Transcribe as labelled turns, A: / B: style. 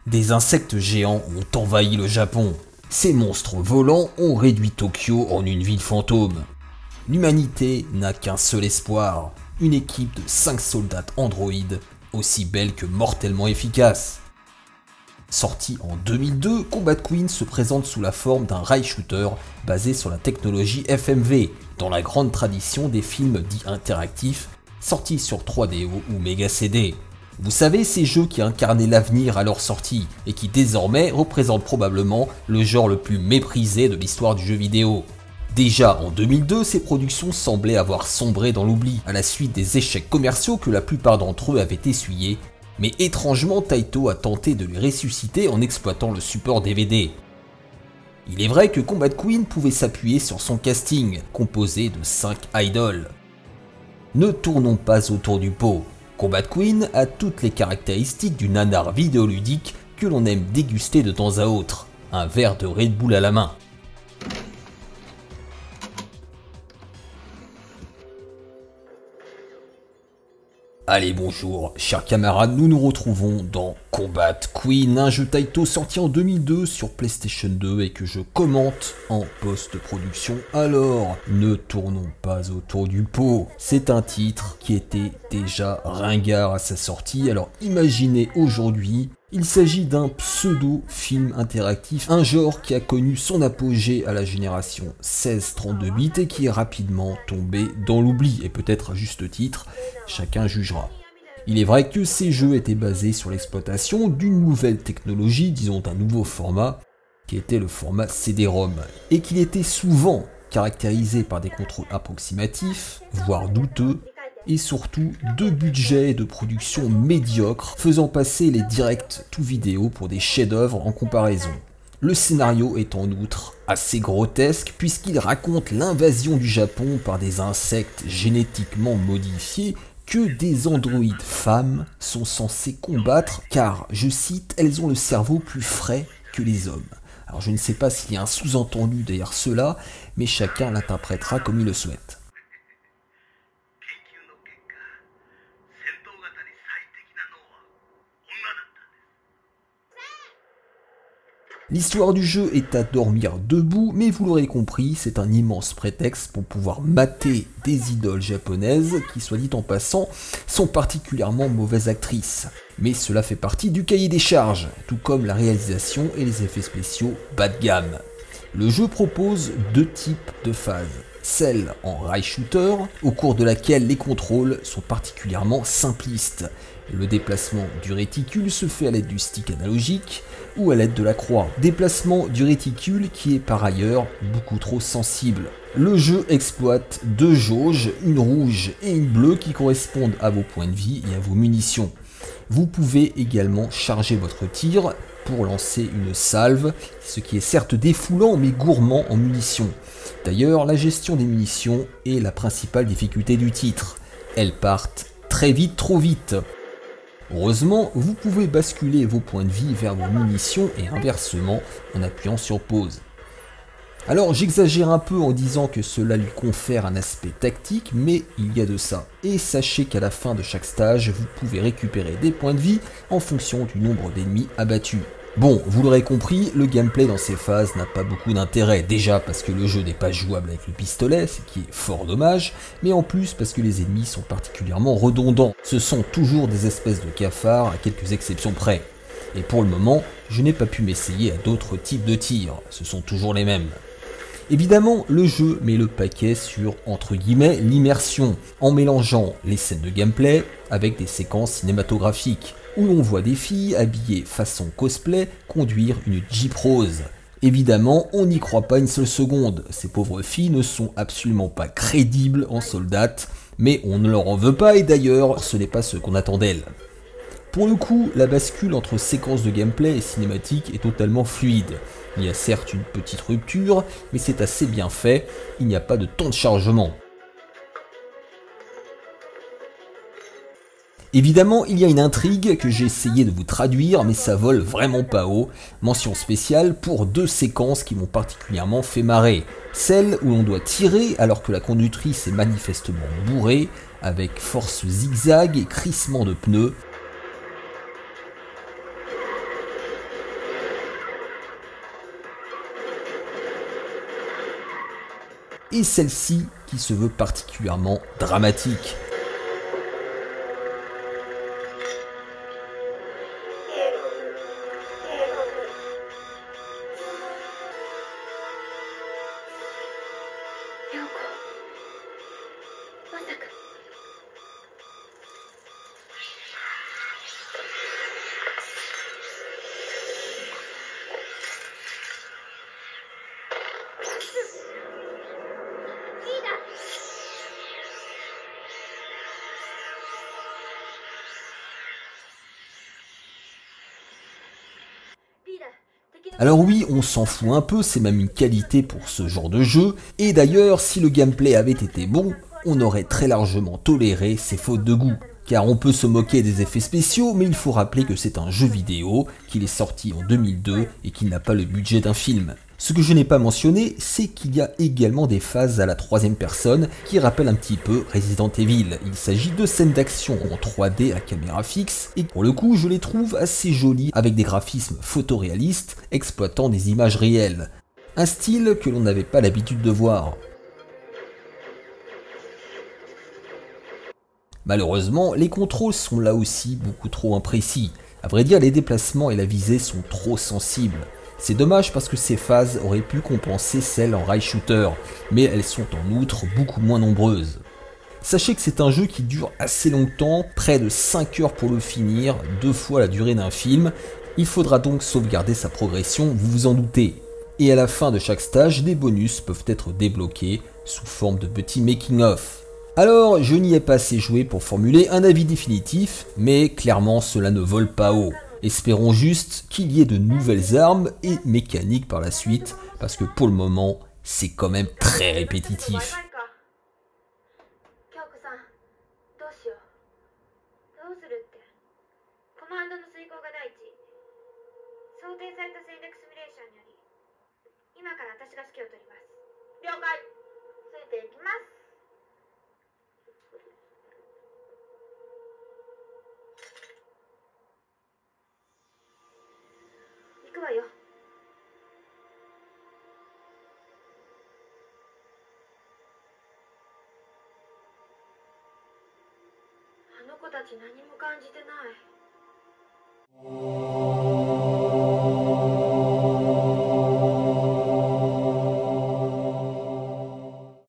A: Des insectes géants ont envahi le Japon. Ces monstres volants ont réduit Tokyo en une ville fantôme. L'humanité n'a qu'un seul espoir, une équipe de 5 soldats androïdes, aussi belle que mortellement efficace. Sorti en 2002, Combat Queen se présente sous la forme d'un rail shooter basé sur la technologie FMV, dans la grande tradition des films dits interactifs, sortis sur 3DO ou Mega CD. Vous savez, ces jeux qui incarnaient l'avenir à leur sortie, et qui désormais représentent probablement le genre le plus méprisé de l'histoire du jeu vidéo. Déjà en 2002, ces productions semblaient avoir sombré dans l'oubli, à la suite des échecs commerciaux que la plupart d'entre eux avaient essuyés, mais étrangement Taito a tenté de les ressusciter en exploitant le support DVD. Il est vrai que Combat Queen pouvait s'appuyer sur son casting, composé de 5 idoles. Ne tournons pas autour du pot. Combat Queen a toutes les caractéristiques du nanar vidéoludique que l'on aime déguster de temps à autre, un verre de Red Bull à la main. Allez bonjour, chers camarades, nous nous retrouvons dans Combat Queen, un jeu Taito sorti en 2002 sur PlayStation 2 et que je commente en post-production. Alors, ne tournons pas autour du pot, c'est un titre qui était déjà ringard à sa sortie, alors imaginez aujourd'hui, il s'agit d'un pseudo-film interactif, un genre qui a connu son apogée à la génération 16-32 bits et qui est rapidement tombé dans l'oubli, et peut-être à juste titre, chacun jugera. Il est vrai que ces jeux étaient basés sur l'exploitation d'une nouvelle technologie, disons d'un nouveau format, qui était le format CD-ROM, et qu'il était souvent caractérisé par des contrôles approximatifs, voire douteux, et surtout de budgets de production médiocres, faisant passer les directs to vidéo pour des chefs-d'œuvre en comparaison. Le scénario est en outre assez grotesque puisqu'il raconte l'invasion du Japon par des insectes génétiquement modifiés que des androïdes femmes sont censés combattre car, je cite, elles ont le cerveau plus frais que les hommes. Alors je ne sais pas s'il y a un sous-entendu derrière cela, mais chacun l'interprétera comme il le souhaite. L'histoire du jeu est à dormir debout, mais vous l'aurez compris, c'est un immense prétexte pour pouvoir mater des idoles japonaises qui, soit dit en passant, sont particulièrement mauvaises actrices. Mais cela fait partie du cahier des charges, tout comme la réalisation et les effets spéciaux bas de gamme. Le jeu propose deux types de phases. Celle en rail shooter, au cours de laquelle les contrôles sont particulièrement simplistes. Le déplacement du réticule se fait à l'aide du stick analogique ou à l'aide de la croix. Déplacement du réticule qui est par ailleurs beaucoup trop sensible. Le jeu exploite deux jauges, une rouge et une bleue qui correspondent à vos points de vie et à vos munitions. Vous pouvez également charger votre tir pour lancer une salve, ce qui est certes défoulant mais gourmand en munitions. D'ailleurs, la gestion des munitions est la principale difficulté du titre. Elles partent très vite, trop vite. Heureusement, vous pouvez basculer vos points de vie vers vos munitions et inversement en appuyant sur pause. Alors j'exagère un peu en disant que cela lui confère un aspect tactique, mais il y a de ça. Et sachez qu'à la fin de chaque stage, vous pouvez récupérer des points de vie en fonction du nombre d'ennemis abattus. Bon, vous l'aurez compris, le gameplay dans ces phases n'a pas beaucoup d'intérêt, déjà parce que le jeu n'est pas jouable avec le pistolet, ce qui est fort dommage, mais en plus parce que les ennemis sont particulièrement redondants. Ce sont toujours des espèces de cafards à quelques exceptions près. Et pour le moment, je n'ai pas pu m'essayer à d'autres types de tirs, ce sont toujours les mêmes. Évidemment, le jeu met le paquet sur, entre guillemets, l'immersion, en mélangeant les scènes de gameplay avec des séquences cinématographiques, où l'on voit des filles habillées façon cosplay conduire une Jeep rose. Évidemment, on n'y croit pas une seule seconde, ces pauvres filles ne sont absolument pas crédibles en soldates, mais on ne leur en veut pas et d'ailleurs, ce n'est pas ce qu'on attend d'elles. Pour le coup, la bascule entre séquences de gameplay et cinématique est totalement fluide. Il y a certes une petite rupture, mais c'est assez bien fait, il n'y a pas de temps de chargement. Évidemment, il y a une intrigue que j'ai essayé de vous traduire, mais ça vole vraiment pas haut. Mention spéciale pour deux séquences qui m'ont particulièrement fait marrer. Celle où l'on doit tirer alors que la conductrice est manifestement bourrée, avec force zigzag et crissement de pneus. Et celle-ci qui se veut particulièrement dramatique. Alors oui, on s'en fout un peu, c'est même une qualité pour ce genre de jeu, et d'ailleurs, si le gameplay avait été bon, on aurait très largement toléré ces fautes de goût. Car on peut se moquer des effets spéciaux, mais il faut rappeler que c'est un jeu vidéo, qu'il est sorti en 2002 et qu'il n'a pas le budget d'un film. Ce que je n'ai pas mentionné, c'est qu'il y a également des phases à la troisième personne qui rappellent un petit peu Resident Evil. Il s'agit de scènes d'action en 3D à caméra fixe, et pour le coup je les trouve assez jolies avec des graphismes photoréalistes exploitant des images réelles. Un style que l'on n'avait pas l'habitude de voir. Malheureusement, les contrôles sont là aussi beaucoup trop imprécis. À vrai dire, les déplacements et la visée sont trop sensibles. C'est dommage parce que ces phases auraient pu compenser celles en rail shooter, mais elles sont en outre beaucoup moins nombreuses. Sachez que c'est un jeu qui dure assez longtemps, près de 5 heures pour le finir, 2 fois la durée d'un film. Il faudra donc sauvegarder sa progression, vous vous en doutez. Et à la fin de chaque stage, des bonus peuvent être débloqués sous forme de petits making-of. Alors, je n'y ai pas assez joué pour formuler un avis définitif, mais clairement cela ne vole pas haut. Espérons juste qu'il y ait de nouvelles armes et mécaniques par la suite, parce que pour le moment, c'est quand même très répétitif.